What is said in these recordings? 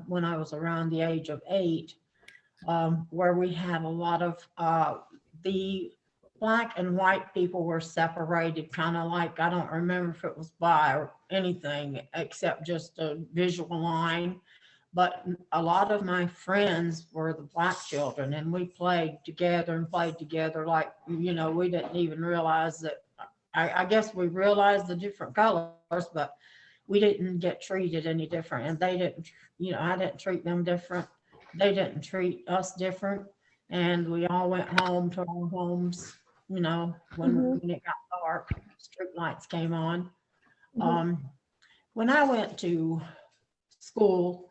when I was around the age of 8, where we had a lot of the black and white people were separated, kind of like, I don't remember if it was by anything except just a visual line. But a lot of my friends were the black children, and we played together and played together like, we didn't even realize that. I guess we realized the different colors, but we didn't get treated any different. And they didn't, I didn't treat them different. They didn't treat us different. And we all went home to our homes, when it got dark, street lights came on. When I went to school,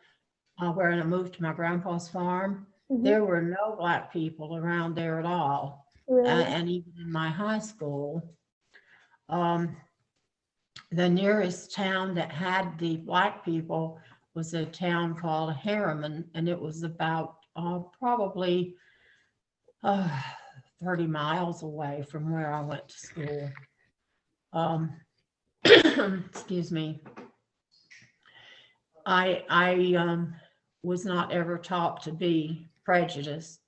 where I moved to my grandpa's farm, there were no black people around there at all. Really? And even in my high school, the nearest town that had the black people was a town called Harriman, and it was about probably 30 miles away from where I went to school. Excuse me. I was not ever taught to be prejudiced,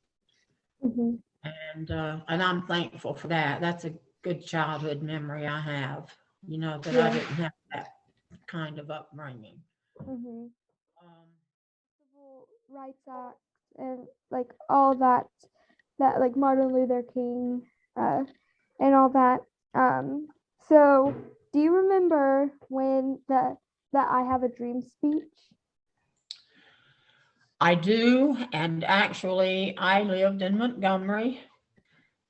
and I'm thankful for that. That's a good childhood memory I have. That I didn't have that kind of upbringing. Civil Rights Act and like all that like Martin Luther King and all that. So do you remember when that I Have a Dream speech? I do, and actually, I lived in Montgomery,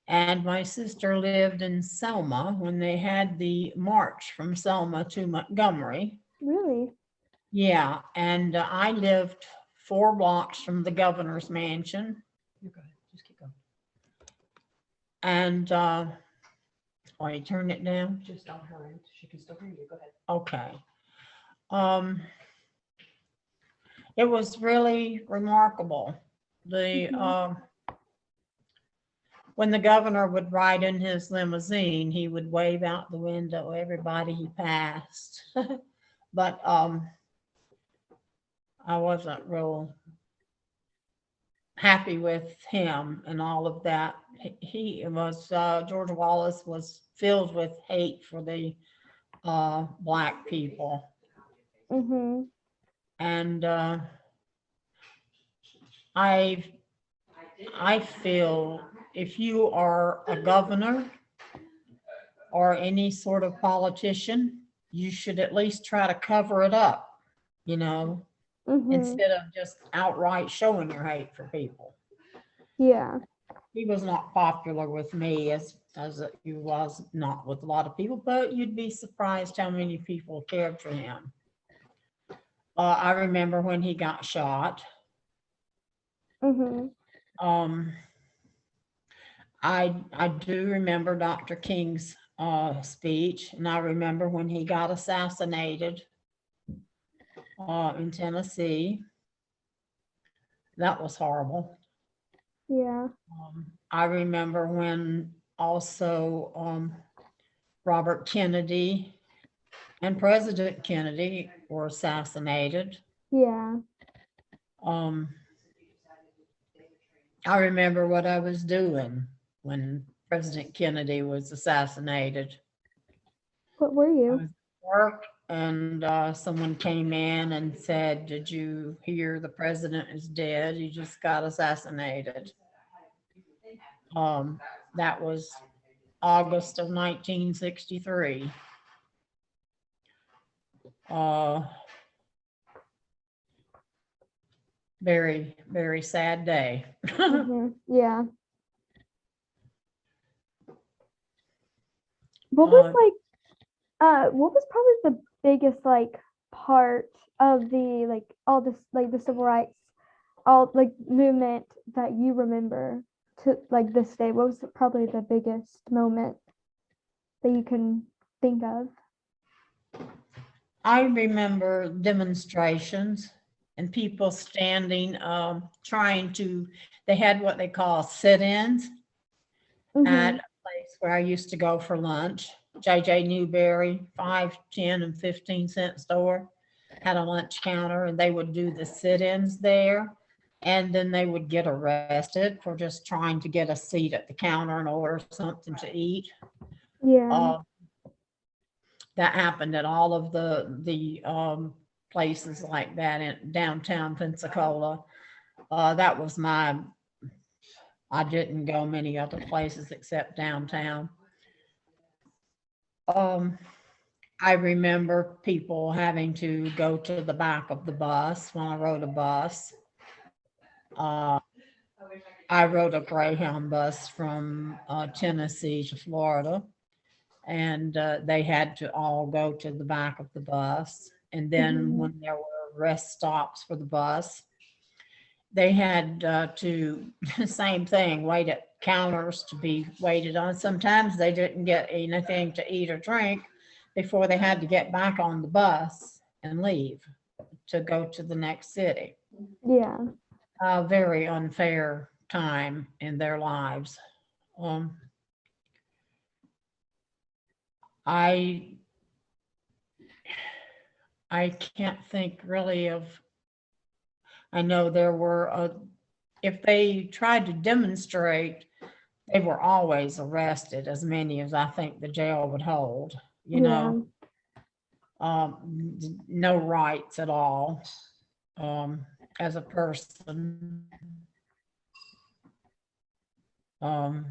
and my sister lived in Selma when they had the march from Selma to Montgomery. Really? Yeah, and I lived 4 blocks from the governor's mansion. You go ahead, just keep going. And, you turn it down? Just on her end, she can still hear you, go ahead. Okay. It was really remarkable. When the governor would ride in his limousine, he would wave out the window everybody he passed. But I wasn't real happy with him and all of that. George Wallace was filled with hate for the black people. And I feel if you are a governor or any sort of politician, you should at least try to cover it up, instead of just outright showing your hate for people. Yeah. He was not popular with me as he was not with a lot of people, but you'd be surprised how many people cared for him. I remember when he got shot. I do remember Dr. King's speech, and I remember when he got assassinated in Tennessee. That was horrible. Yeah. I remember when also Robert Kennedy and President Kennedy were assassinated. Yeah. I remember what I was doing when President Kennedy was assassinated. What were I you? was at work, and someone came in and said, "Did you hear the president is dead? He just got assassinated." That was August of 1963. Very, very sad day. Yeah. What was what was probably the biggest part of the all this the civil rights movement that you remember to this day? What was probably the biggest moment that you can think of? I remember demonstrations and people standing, they had what they call sit-ins at a place where I used to go for lunch, J.J. Newberry, 5, 10, and 15 cent store. had a lunch counter, and they would do the sit-ins there. And then they would get arrested for just trying to get a seat at the counter and order something to eat. Yeah. Uh, that happened at all of the places like that in downtown Pensacola. That was I didn't go many other places except downtown. Um, I remember people having to go to the back of the bus when I rode a bus. Uh, I rode a Greyhound bus from Tennessee to Florida, and they had to all go to the back of the bus. And then Mhm. when there were rest stops for the bus, they had to, same thing, wait at counters to be waited on. Sometimes they didn't get anything to eat or drink before they had to get back on the bus and leave to go to the next city. Yeah. A very unfair time in their lives. Um, I I can't think really of. I know there were if they tried to demonstrate, they were always arrested, as many as I think the jail would hold, you Yeah. know, no rights at all, as a person. Um,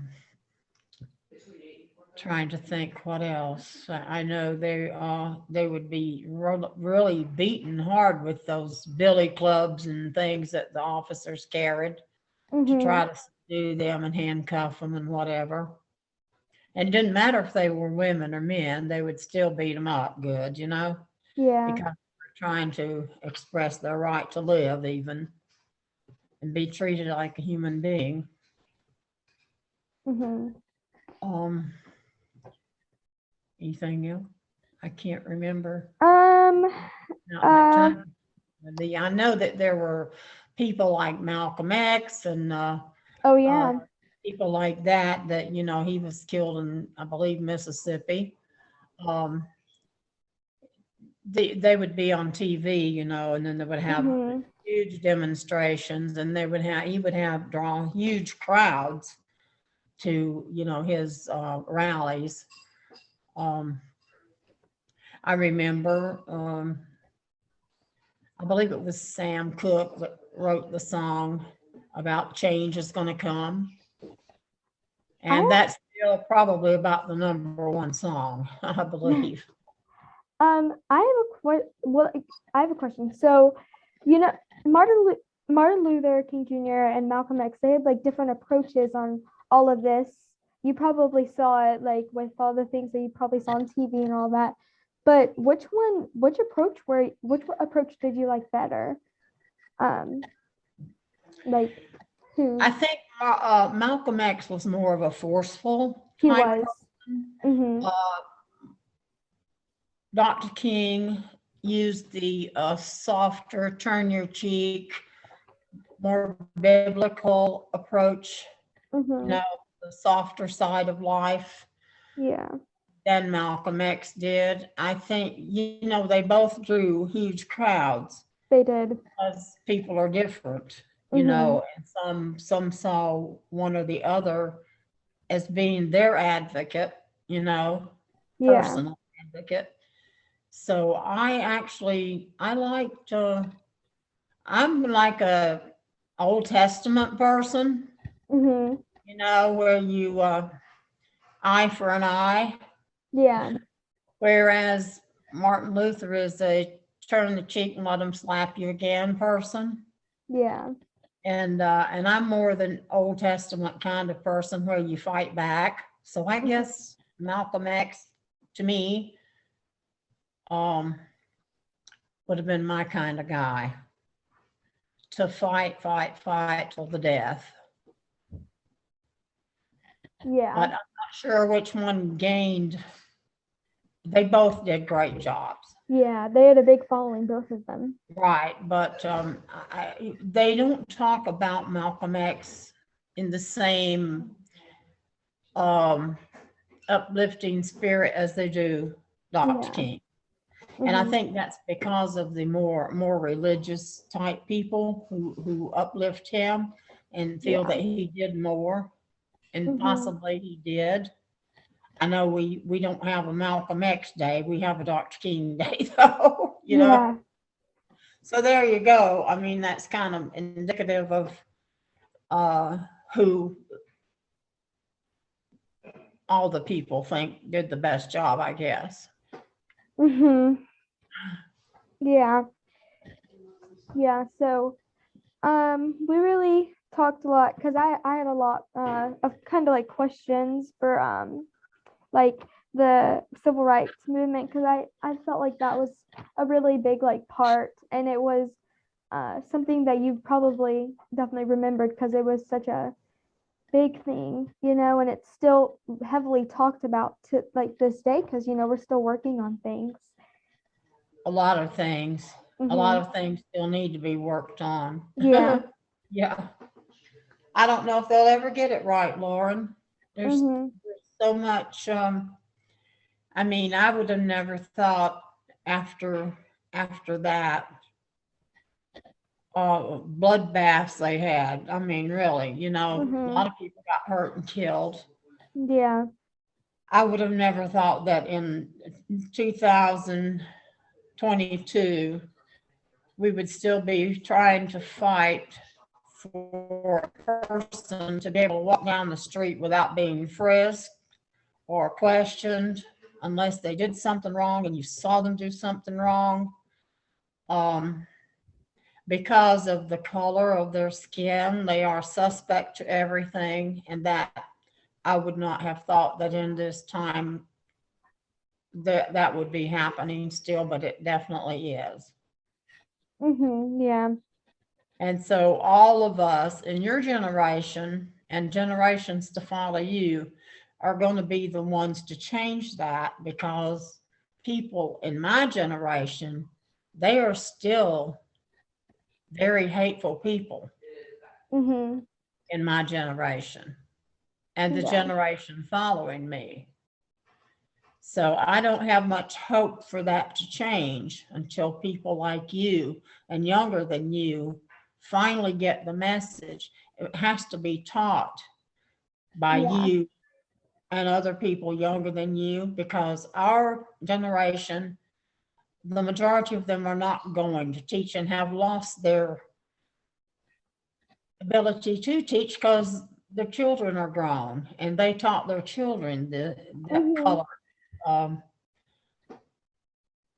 trying to think what else. I know they would be really beaten hard with those billy clubs and things that the officers carried to Mhm. try to subdue them and handcuff them and whatever. And it didn't matter if they were women or men, they would still beat them up good, you know, Yeah. because they're trying to express their right to live even and be treated like a human being. Mhm. Um, anything else? I can't remember Um. not that Uh. time. I know that there were people like Malcolm X and Oh uh, yeah. people like that, that, you know, he was killed in, I believe, Mississippi. Um, they would be on TV, you know, and then they would have Mhm. huge demonstrations, and he would have draw huge crowds to, you know, his rallies. Um, I remember, I believe it was Sam Cooke that wrote the song about change is going to come. I And that's still probably about the number one song, I believe. I have I have a question. So, you know, Martin Luther King Jr. and Malcolm X, they had like different approaches on all of this. You probably saw it like with all the things that you probably saw on TV and all that. But which approach did you like better? Um, like who I think Malcolm X was more of a forceful he type. was. Mm-hmm. Uh, Dr. King used the softer, turn your cheek, more biblical approach, you Mm-hmm. know, the softer side of life Yeah, than Malcolm X did. I think, you know, they both drew huge crowds they did. because people are different, you Mm-hmm. know, and some saw one or the other as being their advocate, you know, Yeah, personal advocate. So I liked I'm like a Old Testament person, mm-hmm. you know, where you eye for an eye, Yeah, whereas Martin Luther is a turn the cheek and let them slap you again person. yeah. And I'm more the Old Testament kind of person where you fight back. So I Mhm. guess Malcolm X to me um would have been my kind of guy to fight, fight, fight till the death. Yeah, But I'm not sure which one gained. They both did great jobs. yeah. They had a big following, both of them. Right, but they don't talk about Malcolm X in the same um, uplifting spirit as they do Dr. Yeah, King. And I Mhm. think that's because of the more religious type people who uplift him and feel Yeah. that he did more, and Mhm. possibly he did. I know we don't have a Malcolm X Day, we have a Dr. King Day though, you know. Yeah. So there you go. I mean, that's kind of indicative of uh who all the people think did the best job, I guess. Mhm. Yeah. Yeah. So, we really talked a lot because I had a lot of kind of like questions for like the civil rights movement because I felt like that was a really big like part, and it was something that you probably definitely remembered because it was such a big thing, and it's still heavily talked about to like this day because we're still working on things. A lot of things, a lot Mhm. of things still need to be worked on. Yeah. Yeah. I don't know if they'll ever get it right, Lauren. Mhm. There's so much, I mean, I would have never thought after that, bloodbaths they had. I mean, really, a lot Mhm. of people got hurt and killed. Yeah. I would have never thought that in 2022, we would still be trying to fight for a person to be able to walk down the street without being frisked or questioned unless they did something wrong and you saw them do something wrong. Um, because of the color of their skin, they are suspect to everything, and that I would not have thought that in this time that would be happening still, but it definitely is. Mhm. Yeah. And so all of us in your generation and generations to follow you are going to be the ones to change that, because people in my generation, they are still very hateful people Mhm. in my generation and the Yeah. generation following me. So I don't have much hope for that to change until people like you and younger than you finally get the message. It has to be taught by Yeah. you and other people younger than you, because our generation, the majority of them are not going to teach and have lost their ability to teach because their children are grown and they taught their children that Mhm. color. Um,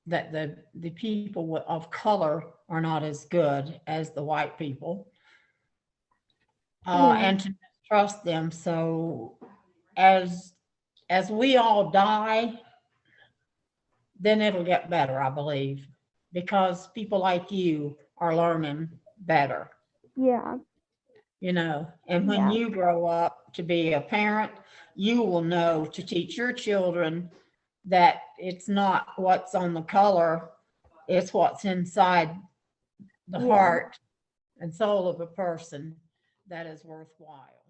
that the people of color are not as good as the white people, Yeah. and to trust them. So as as we all die, then it'll get better, I believe, because people like you are learning better, Yeah. And when Yeah. you grow up to be a parent, you will know to teach your children that it's not what's on the color, it's what's inside the Yeah. heart and soul of a person that is worthwhile.